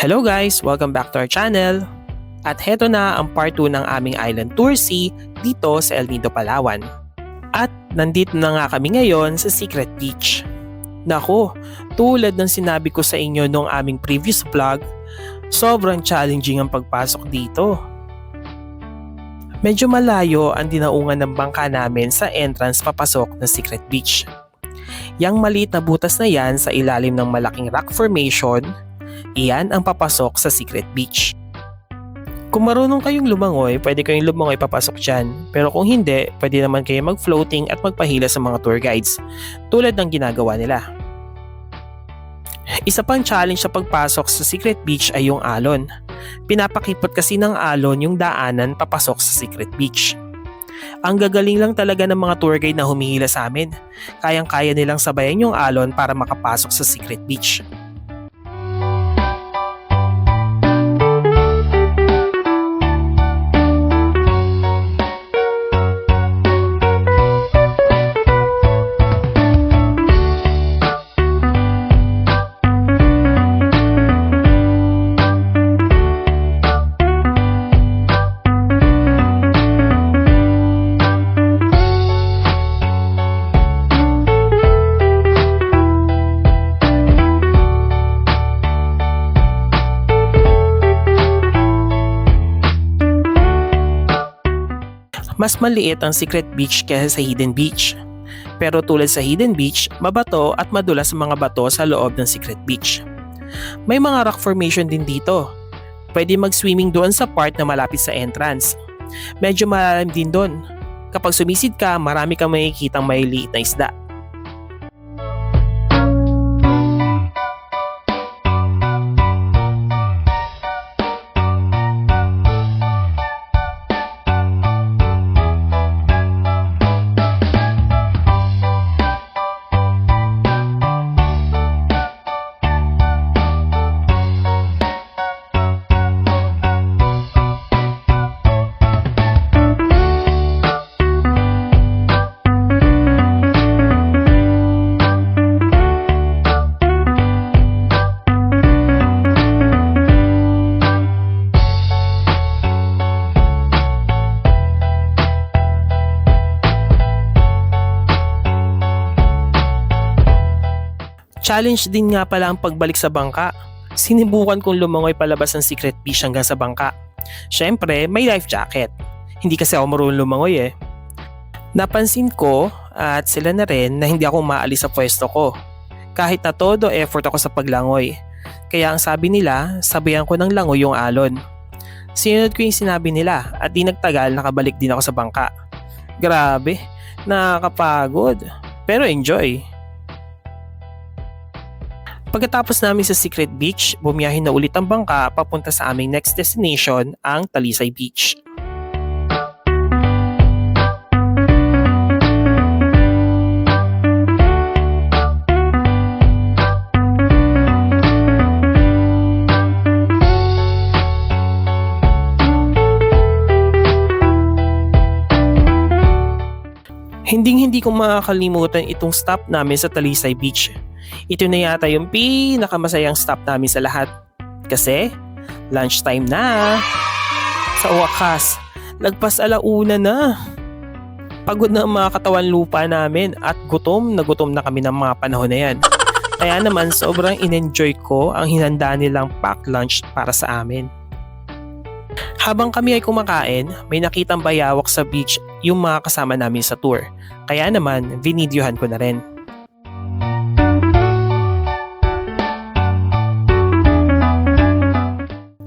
Hello guys! Welcome back to our channel. At heto na ang part 2 ng aming island tour C dito sa El Nido, Palawan. At nandito na nga kami ngayon sa Secret Beach. Nako, tulad ng sinabi ko sa inyo nung aming previous vlog, sobrang challenging ang pagpasok dito. Medyo malayo ang dinaungan ng bangka namin sa entrance papasok ng Secret Beach. Yang maliit na butas na yan sa ilalim ng malaking rock formation, iyan ang papasok sa Secret Beach. Kung marunong kayong lumangoy, pwede kayong lumangoy papasok dyan. Pero kung hindi, pwede naman kayo mag-floating at magpahila sa mga tour guides, tulad ng ginagawa nila. Isa pang challenge sa pagpasok sa Secret Beach ay yung alon. Pinapakipot kasi ng alon yung daanan papasok sa Secret Beach. Ang gagaling lang talaga ng mga tour guide na humihila sa amin. Kayang-kaya nilang sabayan yung alon para makapasok sa Secret Beach. Mas maliit ang Secret Beach kaysa sa Hidden Beach. Pero tulad sa Hidden Beach, mabato at madulas ang mga bato sa loob ng Secret Beach. May mga rock formation din dito. Pwede mag-swimming doon sa part na malapit sa entrance. Medyo malalim din doon. Kapag sumisid ka, marami kang makikitang maliliit na isda. Challenge din nga pala ang pagbalik sa bangka. Sinibukan kong lumangoy palabas ng Secret Beach hanggang sa bangka. Syempre, may life jacket. Hindi kasi ako marunong lumangoy eh. Napansin ko at sila na rin na hindi ako maalis sa pwesto ko. Kahit na todo effort ako sa paglangoy. Kaya ang sabi nila, sabayan ko ng langoy yung alon. Sinunod ko yung sinabi nila at di nagtagal nakabalik din ako sa bangka. Grabe, nakakapagod. Pero enjoy. Pagkatapos namin sa Secret Beach, bumiyahin na ulit ang bangka papunta sa aming next destination, ang Talisay Beach. Hindi ko makakalimutan itong stop namin sa Talisay Beach. Ito na yata yung pinakamasayang stop namin sa lahat. Kasi, lunchtime na. Sa wakas, lagpas alauna na. Pagod na ang mga katawan lupa namin at gutom na kami ng mga panahon na yan. Kaya naman sobrang in-enjoy ko ang hinanda nilang packed lunch para sa amin. Habang kami ay kumakain, may nakitang bayawak sa beach yung mga kasama namin sa tour. Kaya naman, vinidyohan ko na rin.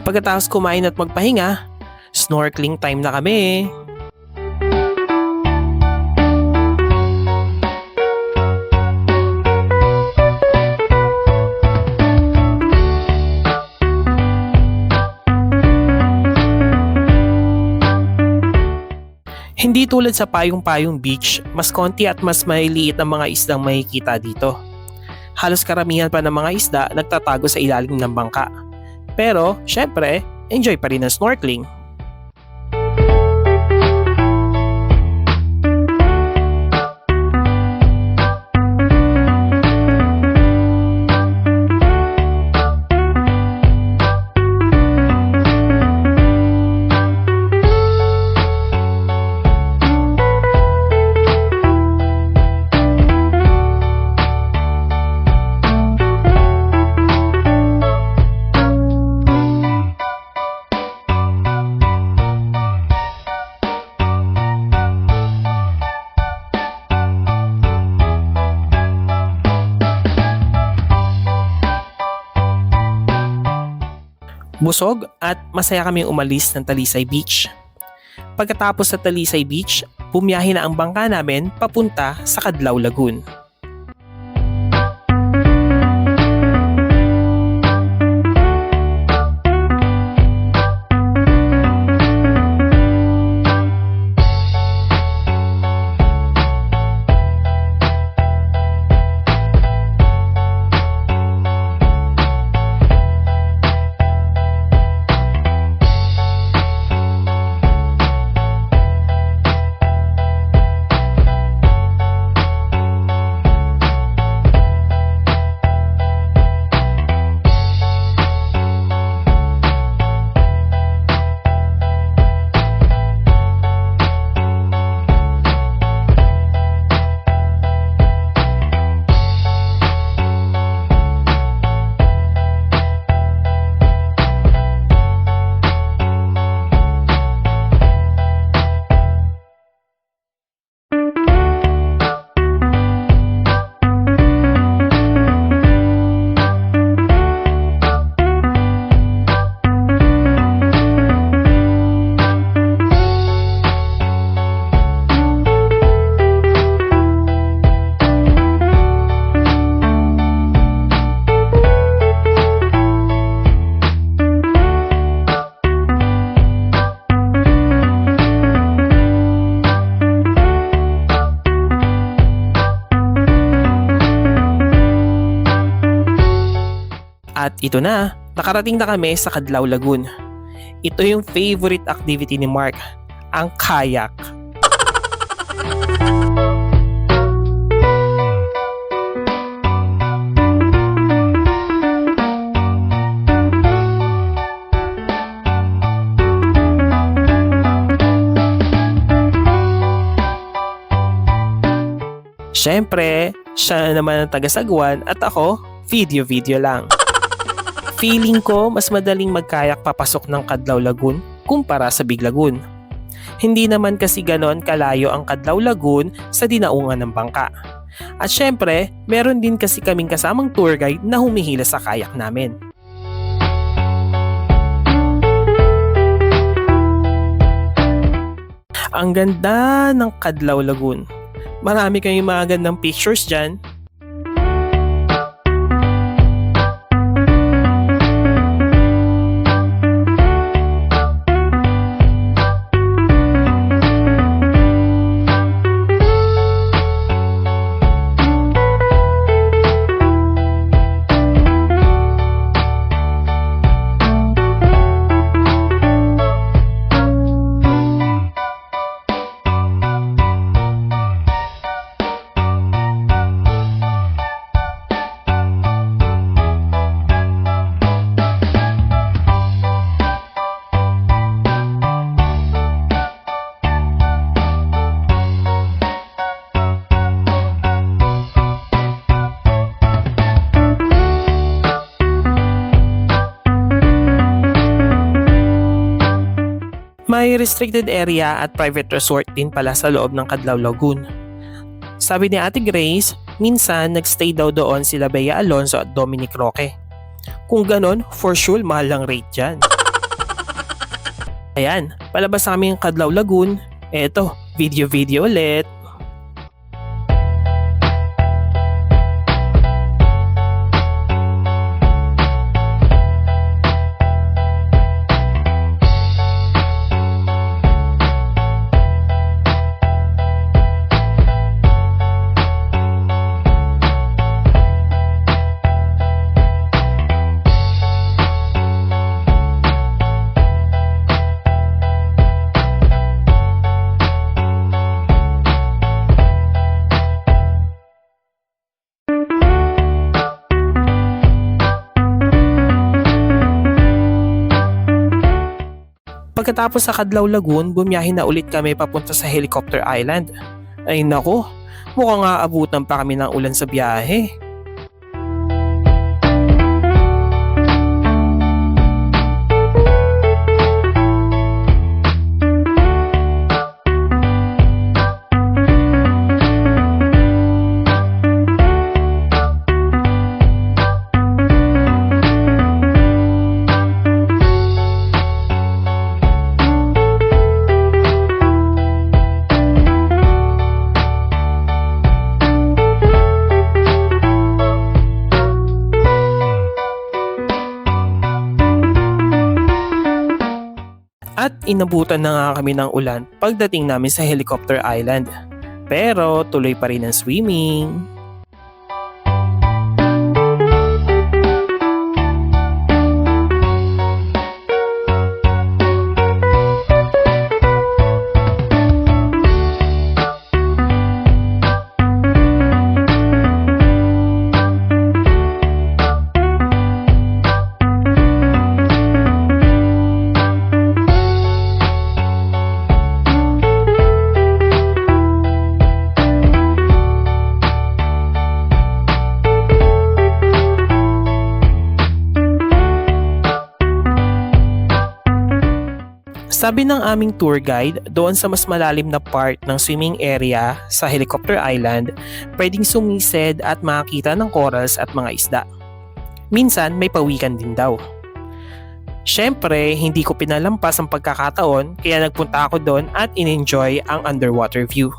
Pagkatapos kumain at magpahinga, snorkeling time na kami. Hindi tulad sa Payong-Payong Beach, mas konti at mas maliliit ang mga isdang makikita dito. Halos karamihan pa ng mga isda nagtatago sa ilalim ng bangka. Pero, syempre, enjoy pa rin ang snorkeling. Busog at masaya kaming umalis ng Talisay Beach. Pagkatapos sa Talisay Beach, bumiyahe na ang bangka namin papunta sa Cadlaw Lagoon. At ito na, nakarating na kami sa Cadlaw Lagoon. Ito yung favorite activity ni Mark, ang kayak. Siyempre, siya naman ang taga-sagwan at ako, video-video lang. Feeling ko mas madaling magkayak papasok ng Cadlaw Lagoon kumpara sa Big Lagoon. Hindi naman kasi ganon kalayo ang Cadlaw Lagoon sa dinaungan ng bangka. At syempre, meron din kasi kaming kasamang tour guide na humihila sa kayak namin. Ang ganda ng Cadlaw Lagoon. Marami kayong mga gandang pictures dyan. May restricted area at private resort din pala sa loob ng Cadlaw Lagoon. Sabi ni Ate Grace, minsan nagstay daw doon sila Bea Alonzo at Dominic Roque. Kung ganon, for sure mahal lang rate dyan. Ayan, palabas sa aming Cadlaw Lagoon. Eto, video ulit. Pagkatapos sa Cadlaw Lagoon, bumiyahe na ulit kami papunta sa Helicopter Island. Ay nako, mukhang aabutan pa kami ng ulan sa biyahe. At inabutan na nga kami ng ulan pagdating namin sa Helicopter Island. Pero tuloy pa rin ang swimming. Sabi ng aming tour guide, doon sa mas malalim na part ng swimming area sa Helicopter Island, pwedeng sumisid at makakita ng corals at mga isda. Minsan may pawikan din daw. Siyempre, hindi ko pinalampas ang pagkakataon kaya nagpunta ako doon at in-enjoy ang underwater view.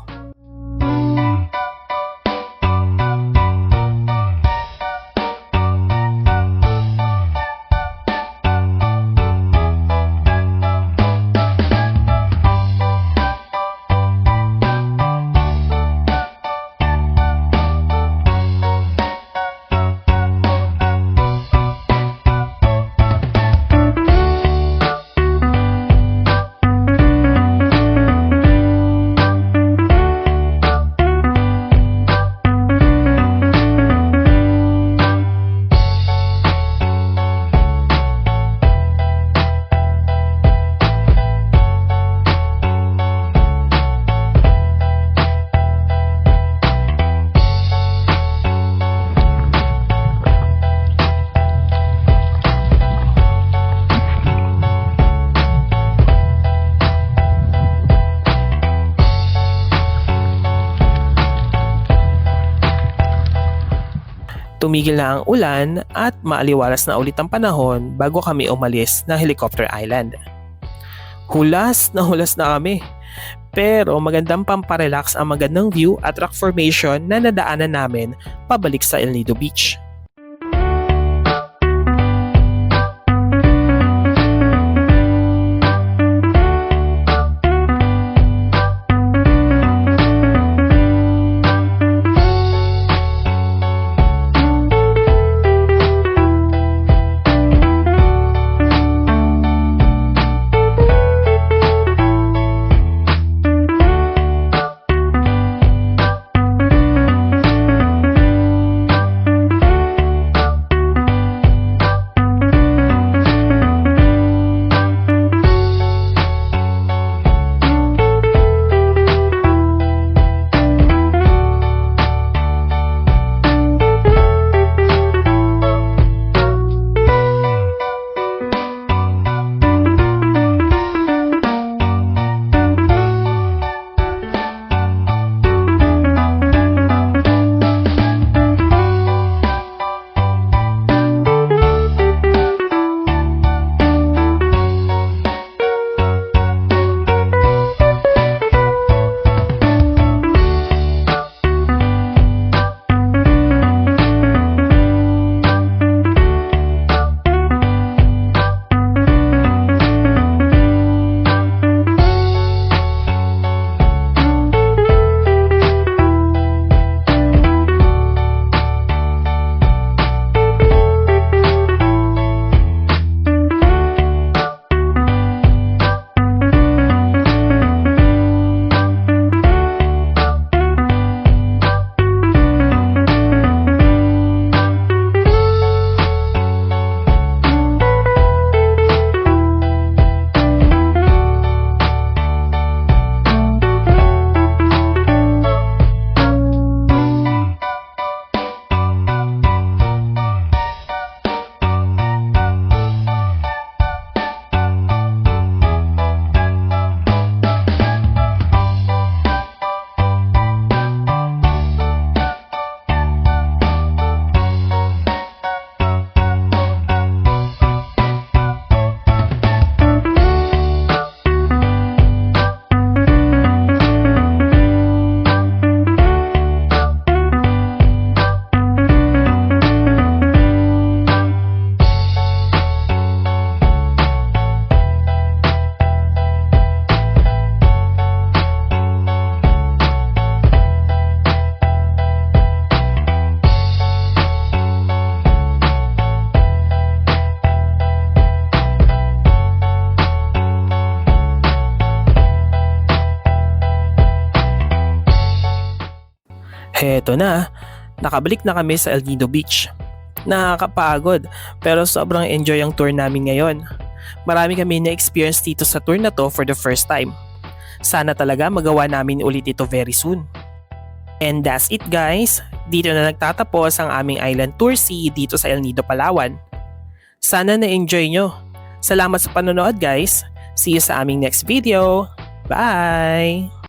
Tumigil na ang ulan at maaliwalas na ulit ang panahon bago kami umalis ng Helicopter Island. Hulas na kami. Pero magandang pamparelax ang magandang view at rock formation na nadaanan namin pabalik sa El Nido Beach. Heto na, nakabalik na kami sa El Nido Beach. Nakakapagod pero sobrang enjoy ang tour namin ngayon. Marami kami na-experience dito sa tour na to for the first time. Sana talaga magawa namin ulit ito very soon. And that's it guys, dito na nagtatapos ang aming island tour C dito sa El Nido, Palawan. Sana na-enjoy nyo. Salamat sa panonood guys. See you sa aming next video. Bye!